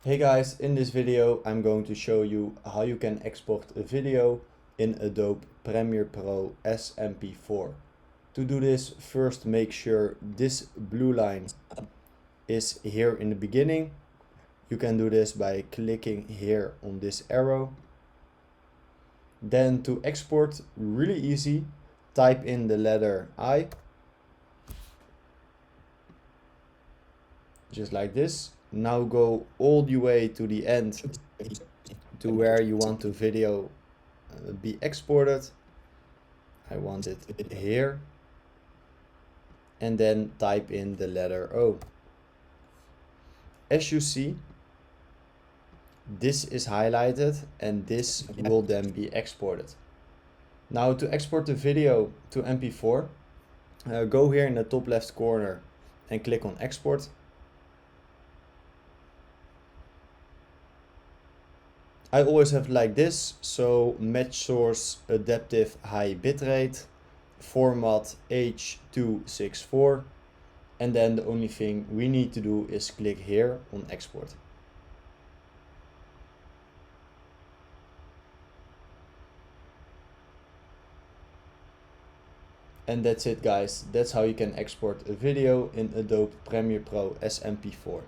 Hey guys, in this video I'm going to show you how you can export a video in Adobe Premiere Pro as MP4. To do this, first make sure this blue line is here in the beginning. You can do this by clicking here on this arrow. Then to export, really easy, type in the letter I, just like this. Now go all the way to the end to where you want the video be exported. I want it here. And then type in the letter O. As you see, this is highlighted and this will then be exported. Now to export the video to MP4, go here in the top left corner and click on export. I always have it like this, so match source, adaptive high bitrate, format H.264, and then the only thing we need to do is click here on export. And that's it guys, that's how you can export a video in Adobe Premiere Pro as MP4.